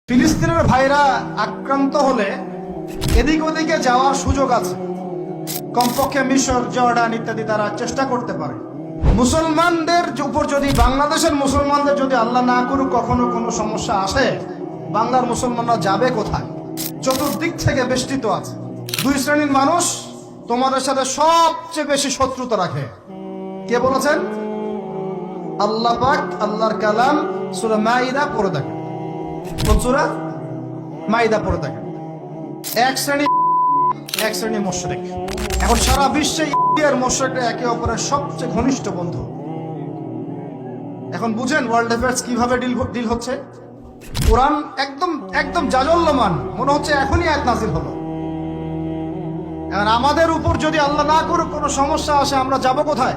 ফিলিস্তিনের ভাইরা আক্রান্ত হলে এদিক ওদিকে যাওয়ার সুযোগ আছে। কমপক্ষে মিশর, জর্ডান ইত্যাদি তারা চেষ্টা করতে পারে। মুসলমানদের উপর যদি, বাংলাদেশের মুসলমানদের যদি আল্লাহ না করুক কখনো কোনো সমস্যা আসে, বাংলার মুসলমানরা যাবে কোথায়? চতুর্দিক থেকে বেষ্টিত আছে। দুই শ্রেণীর মানুষ তোমাদের সাথে সবচেয়ে বেশি শত্রুতা রাখে। কে বলেছেন? আল্লাহ পাক আল্লাহর কালাম সূরা মাইদা পড়ে দেখেন। কোন সূরা? মাইদা পড়ে দেখেন। এক শ্রেণী মুশরিক। এখন সারা বিশ্বে ইন্ডিয়ার মুশরিকরা একে অপরের সবচেয়ে ঘনিষ্ঠ বন্ধু। এখন বুঝেন ওয়ার্ল্ড অ্যাফেয়ার্স কিভাবে ডিল হচ্ছে। কোরআন একদম জাজল্যমান, মনে হচ্ছে এখনই আয়াত নাযিল হলো। এখন আমাদের উপর যদি আল্লাহ না করুক কোনো সমস্যা আসে, আমরা যাব কোথায়?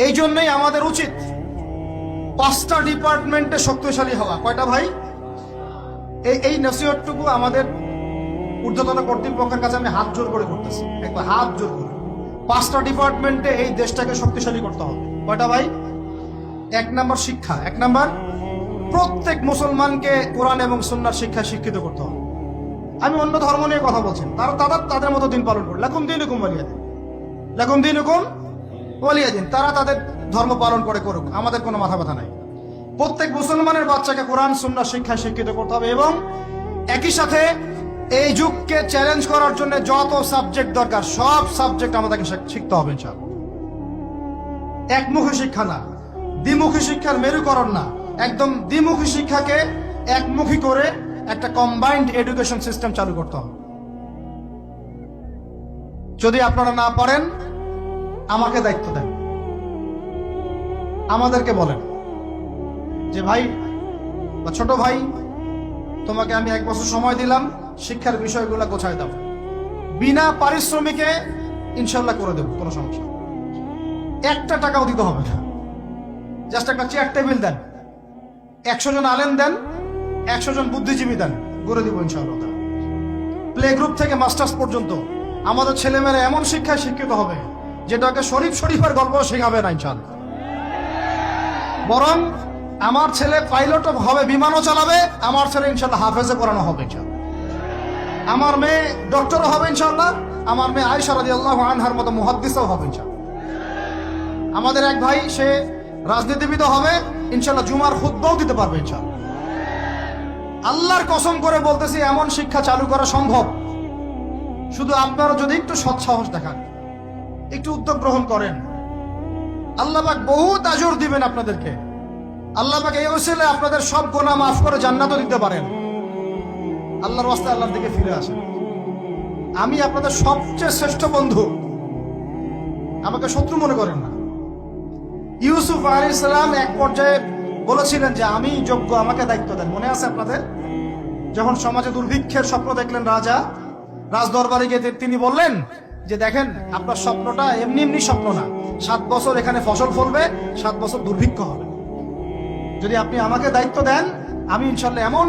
এই জন্যই আমাদের উচিত 5টা ডিপার্টমেন্টে শক্তিশালী হওয়া। কয়টা ভাই? এই নসিহতটুকু আমাদের ঊর্ধ্বতন কর্তৃপক্ষের কাছে আমি হাত জোর করে করতেছি, একবার হাত জোর করে। 5টা ডিপার্টমেন্টে এই দেশটাকে শক্তিশালী করতে হবে। কয়টা ভাই? 1 নম্বর শিক্ষা। 1 নম্বর, প্রত্যেক মুসলমানকে কোরআন এবং সুন্নাহর শিক্ষায় শিক্ষিত করতে হবে। আমি অন্য ধর্ম নিয়ে কথা বলছি, তাদের মতো দিন পালন করে লাকুম দীনুকুম ওয়ালিয়াদিন, লাকুম দীনুকুম ওয়ালিয়াদিন। তারা তাদের ধর্ম পালন করে করুক, আমাদের কোনো মাথা ব্যথা নাই। প্রত্যেক মুসলমানের বাচ্চাকে কোরআন সুন্নাহর শিক্ষায় শিক্ষিত করতে হবে এবং একই সাথে এই যুগকে চ্যালেঞ্জ করার জন্য যত সাবজেক্ট দরকার সব সাবজেক্ট আমাদেরকে শিখতে হবে ইনশাআল্লাহ। একমুখী শিক্ষা না, দ্বিমুখী শিক্ষার মেরুকরণ না, একদম দ্বিমুখী শিক্ষাকে একমুখী করে একটা কম্বাইন্ড এডুকেশন সিস্টেম চালু করতে হবে। যদি আপনারা না পারেন আমাকে দায়িত্ব দেন, আমাদেরকে বলেন যে ভাই বা ছোট ভাই, তোমাকে আমি 1 বছর সময় দিলাম, শিক্ষার বিষয়গুলো গোছায় দাও। বিনা পারিশ্রমিকে ইনশাল্লাহ করে দেব, কোনো সমস্যা। 1টা টাকাও দিতে হবে না, জাস্ট একটা চেয়ার টেবিল দেন, 100 জন আলেম দেন, 100 জন বুদ্ধিজীবী দেন, করে দিব ইনশাআল্লাহ। প্লে গ্রুপ থেকে মাস্টার্স পর্যন্ত আমাদের ছেলেমেয়েরা এমন শিক্ষায় শিক্ষিত হবে যেটাকে শরীফের গল্প শেখাবে না ইনশাআল্লাহ। বরং আমার ছেলে পাইলট হবে, বিমানও চালাবে, আমার ছেলে ইনশাআল্লাহ হাফেজে পড়ানো হবে ইনশাআল্লাহ। আমার মেয়ে ডক্টরও হবে ইনশাআল্লাহ, আমার মেয়ে আয়েশা রাদিয়াল্লাহু আনহার মতো মুহাদ্দিসও হবে ইনশাআল্লাহ। আমাদের এক ভাই, সে রাজনীতিবিদ হবে ইনশাআল্লাহ, জুমার খুতবাও দিতে পারবে ইনশাআল্লাহ। আল্লাহর কসম করে বলতেছি, এমন শিক্ষা চালু করা সম্ভব। শুধু আপনারা যদি একটু সৎসাহস দেখান, একটু উদ্যোগ গ্রহণ করেন, আল্লাহ পাক বহুত আজর দিবেন আপনাদেরকে। আল্লাহ পাক এই ওসিলায় আপনাদের সব গুনাহ মাফ করে জান্নাতও দিতে পারেন। আল্লাহর রাস্তায় আল্লাহর দিকে ফিরে আসেন। আমি আপনাদের সবচেয়ে শ্রেষ্ঠ বন্ধু, আমাকে শত্রু মনে করেন না। ইউসুফ আলাইহিস সালাম এক পর্যায়ে বলেছিলেন যে আমি যোগ্য, আমাকে দায়িত্ব দেন। মনে আছে আপনাদের? যখন সমাজে দুর্ভিক্ষের স্বপ্ন দেখলেন রাজা, রাজদরবারে গিয়ে তিনি বললেন যে দেখেন, আপনার স্বপ্নটা এমনি স্বপ্ন না, 7 বছর এখানে ফসল ফলবে, 7 বছর দুর্ভিক্ষ হবে। যদি আপনি আমাকে দায়িত্ব দেন, আমি ইনশাআল্লাহ এমন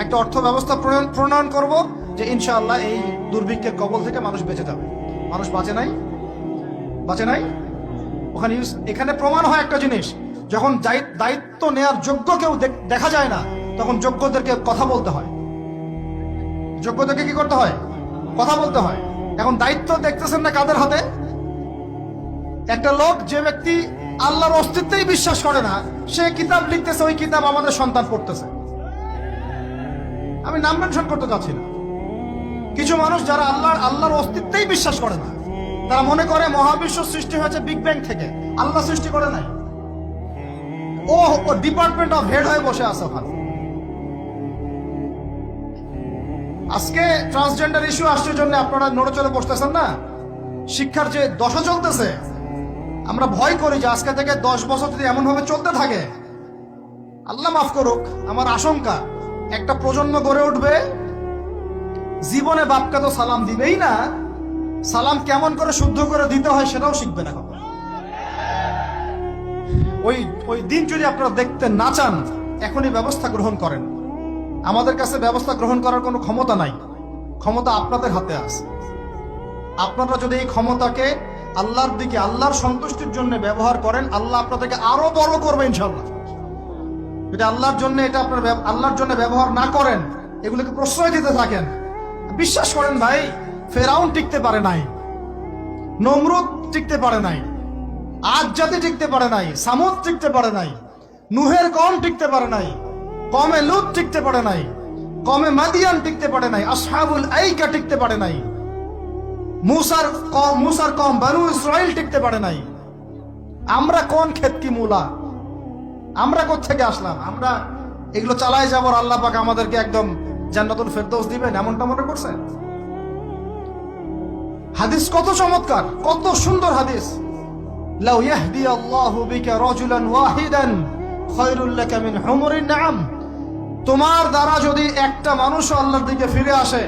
একটা অর্থ ব্যবস্থা প্রণয়ন করব যে ইনশাআল্লাহ এই দুর্ভিক্ষের কবল থেকে মানুষ বেঁচে যাবে। মানুষ বাঁচে নাই। এখানে প্রমাণ হয় একটা জিনিস, যখন দায়িত্ব নেয়ার যোগ্য কেউ দেখা যায় না, তখন যোগ্যদেরকে কথা বলতে হয়। যোগ্যদেরকে কি করতে হয়? কথা বলতে হয়। এখন দায়িত্ব দেখতেছেন না কাদের হাতে? একটা লোক, যে ব্যক্তি আল্লাহর অস্তিত্বেই বিশ্বাস করে না, সে কিতাব লিখতেছে, ওই কিতাব আমাদের সন্তান পড়তেছে। আমি নাম মেনশন করতে চাচ্ছি না। কিছু মানুষ যারা আল্লাহর অস্তিত্বেই বিশ্বাস করে না, তারা মনে করে মহাবিশ্ব সৃষ্টি হয়েছে বিগ ব্যাং থেকে, আল্লাহ সৃষ্টি করে নাই। ও ডিপার্টমেন্ট অফ হেড হয়ে বসে আছে ওখানে। আজকে ট্রান্সজেন্ডার ইস্যু আসছে জন্য আপনারা নড়েচড়ে বসতেছেন না। শিক্ষার যে দশা চলতেছে, আমরা ভয় করি যে আজকে থেকে 10 বছর যদি এমন ভাবে চলতে থাকে, আল্লাহ মাফ করুক, আমার আশঙ্কা একটা প্রজন্ম গড়ে উঠবে, জীবনে বাপকে তো সালাম দিবেই না, সালাম কেমন করে শুদ্ধ করে দিতে হয় সেটাও শিখবে না। ওই দিন যদি আপনারা দেখতে না চান, এখনই ব্যবস্থা গ্রহণ করেন। আমাদের কাছে ব্যবস্থা গ্রহণ করার কোনো ক্ষমতা নাই, ক্ষমতা আপনাদের হাতে আছে। আপনারা যদি এই ক্ষমতাকে আল্লাহর দিকে, আল্লাহর সন্তুষ্টির জন্য ব্যবহার করেন, আল্লাহ আপনাদেরকে আরো বড় করবে ইনশাআল্লাহ। যদি আল্লাহর জন্য এটা আপনার আল্লাহর জন্য ব্যবহার না করেন, এগুলোকে প্রশ্রয় দিতে থাকেন, বিশ্বাস করেন ভাই, ফেরাউন টিকতে পারে নাই, নমরুদ টিকতে পারে নাই, আদ জাতি টিকতে পারে নাই, সামুদ টিকতে পারে নাই, নুহের কম টিকতে পারে নাই, কমে লুত টিকতে পারে নাই, কমে মাদিয়ান টিকতে পারে নাই, আসহাবুল আইকা টিকতে পারে নাই, মুসার কম বানু ইসরাইল টিকতে পারে নাই। আমরা কোন ক্ষেত কি মূলা, আমরা কোত্থেকে আসলাম? আমরা এগুলো চালাই যাবো, আল্লাহ পাক আমাদেরকে একদম জান্নাতুল ফেরদৌস দিবেন এমনটা মনে করছেন? হাদিস কত চমৎকার, কত সুন্দর হাদিস। লাউ ইয়াহদি আল্লাহু বিকা রাজুলান ওয়াহিদান খায়রুল লাকা মিন হুমুরিন নাম। তোমার দ্বারা যদি একটা মানুষ আল্লাহর দিকে ফিরে আসে,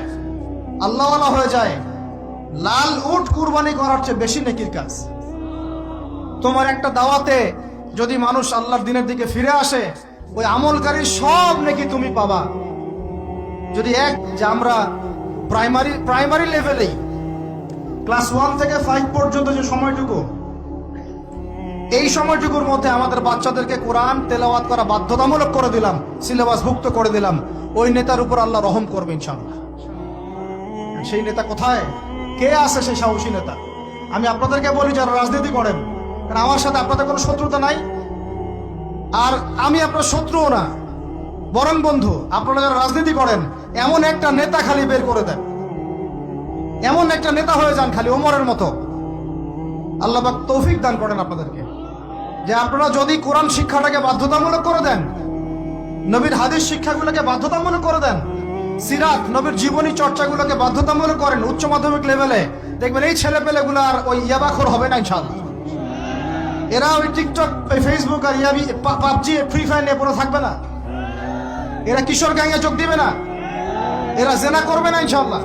আল্লাহওয়ালা হয়ে যায়, লাল উট কুরবানি করার চেয়ে বেশি নেকির কাজ। তোমার একটা দাওয়াতে যদি মানুষ আল্লাহর দিনের দিকে ফিরে আসে, ওই আমলকারী সব নেকি তুমি পাবা। যদি যে আমরা প্রাইমারি লেভেলেই ক্লাস 1 থেকে 5 পর্যন্ত যে সময়টুকু, এই সময়টুকুর মধ্যে আমাদের বাচ্চাদেরকে কোরআন তেলাওয়াত করা বাধ্যতামূলক করে দিলাম, সিলেবাস ভুক্ত করে দিলাম, ওই নেতার উপর আল্লাহ রহম করবে ইনশাআল্লাহ। সেই নেতা কোথায়, কে আছে সেই সাহসী নেতা? আমি আপনাদেরকে বলি যারা রাজনীতি করেন, কারণ আমার সাথে আপনাদের কোনো শত্রুতা নাই, আর আমি আপনার শত্রুও না, বরং বন্ধু। আপনারা যারা রাজনীতি করেন, এমন একটা নেতা খালি বের করে দেন, এমন একটা নেতা হয়ে যান খালি ওমরের মতো। আল্লাহ পাক তৌফিক দান করেন আপনাদেরকে, যে আপনারা যদি কোরআন শিক্ষাটাকে বাধ্যতামূলক করে দেন, নবীর হাদিস শিক্ষাগুলোকে বাধ্যতামূলক করে দেন, সিরাত নবীর জীবনী চর্চাগুলোকে বাধ্যতামূলক করেন উচ্চ মাধ্যমিক লেভেলে, দেখবেন এই ছেলে পেলেগুলো আর ওই ইয়াবাখোর হবে না ইনশাআল্লাহ। এরা ওই টিকটক, ওই ফেসবুক আর পাবজি ফ্রি ফায়ার নিয়ে পড়ে থাকবে না, এরা কিশোর গ্যাংয়ে যোগ দিবে না, এরা জেনা করবে না ইনশাআল্লাহ।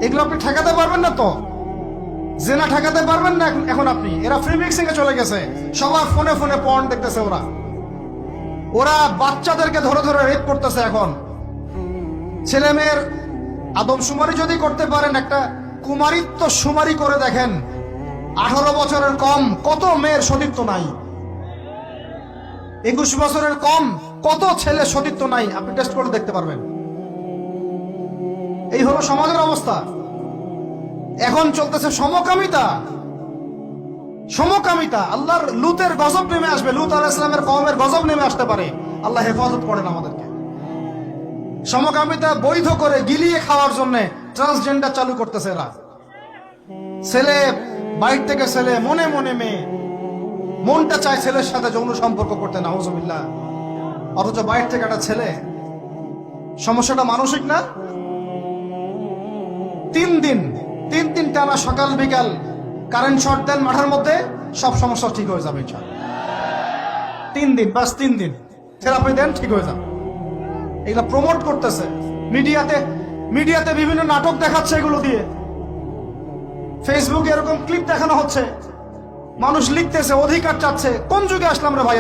এগুলো আপনি ঠেকাতে পারবেন না তো, জেনা ঠেকাতে পারবেন না এখন আপনি। এরা ফ্রি মিক্সিং এ চলে গেছে, সবার ফোনে ফোনে পর্ন দেখতেছে, ওরা বাচ্চাদেরকে ধরে ধরে রেপ করতেছে। এখন ছেলে মেয়ের আদমশুমারি যদি করতে পারেন, একটা কুমারিত্ব শুমারি করে দেখেন, 18 বছরের কম কত মেয়ের সতীত্ব নাই, 21 বছরের কম কত ছেলে সতীত্ব নাই, আপনি টেস্ট করে দেখতে পারবেন। এই হলো সমাজের অবস্থা। এখন চলতেছে সমকামিতা, সমকামিতা। আল্লাহর লুতের গজব নেমে আসবে, লুত আলাইহিস সালামের কওমের গজব নেমে আসতে পারে। আল্লাহ হেফাজত করেন আমাদেরকে। সমকামিতা বৈধ করে গিলিয়ে খাওয়ার জন্য ট্রান্সজেন্ডার চালু করতেছে এরা। ছেলে বাইরে থেকে ছেলে, মনে মনে মেয়ে, মনটা চায় ছেলের সাথে যৌন সম্পর্ক করতে, নাউজুবিল্লাহ, অথচ বাইরে থেকে একটা ছেলে। সমস্যাটা মানসিক না? 3 দিন টানা সকাল বিকাল কারেন্ট শর্ট দেন মাঠের মধ্যে, সব সমস্যা ঠিক হয়ে যাবে ইনশাআল্লাহ। 3 দিন, বাস 3 দিন থেরাপি দেন, ঠিক হয়ে যাবে। এগুলো প্রমোট করতেছে মিডিয়াতে বিভিন্ন নাটক দেখাচ্ছে, এগুলো দিয়ে ফেসবুকে এরকম ক্লিপ দেখানো হচ্ছে, মানুষ লিখতেছে, অধিকার চাচ্ছে। কোন যুগে আসলাম রে ভাই?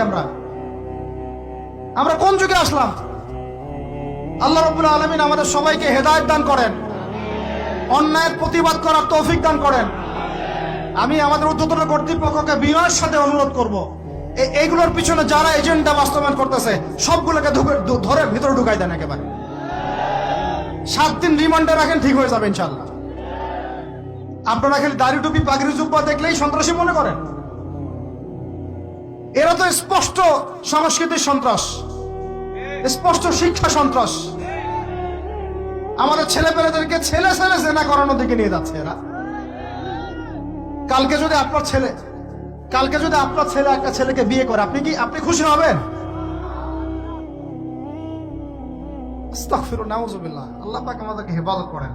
আমরা কোন যুগে আসলাম? আল্লাহ রাব্বুল আলামিন আমাদের সবাইকে হেদায়েত দান করেন, অন্যায়ের প্রতিবাদ করার তৌফিক দান করেন। আমি আমাদের উদ্যোতন কর্তৃপক্ষকে বিনয়ের সাথে অনুরোধ করব, এইগুলোর পিছনে যারা এজেন্ডা বাস্তবায়ন করতেছে সবগুলোকে ধরে ভিতরে ঢুকাই দেন একেবারে। 7 দিন রিমান্ডে রাখেন, ঠিক হয়ে যাবে ইনশাআল্লাহ। আপনারা খালি দাড়ি টুপি পাগড়ি জুব্বা দেখলেই সন্ত্রাসী মনে করেন? এরা তো স্পষ্ট সংস্কৃতির সন্ত্রাস, স্পষ্ট শিক্ষা সন্ত্রাস। আমাদের ছেলে পেলেদেরকে ছেলে জেনা করানোর দিকে নিয়ে যাচ্ছে এরা। কালকে যদি আপনার ছেলে একটা ছেলেকে বিয়ে করে, আপনি খুশি হবেন? আস্তাগফিরুল্লাহ, নাউজুবিল্লাহ। আল্লাহ পাক আমাদেরকে হেফাজত করেন।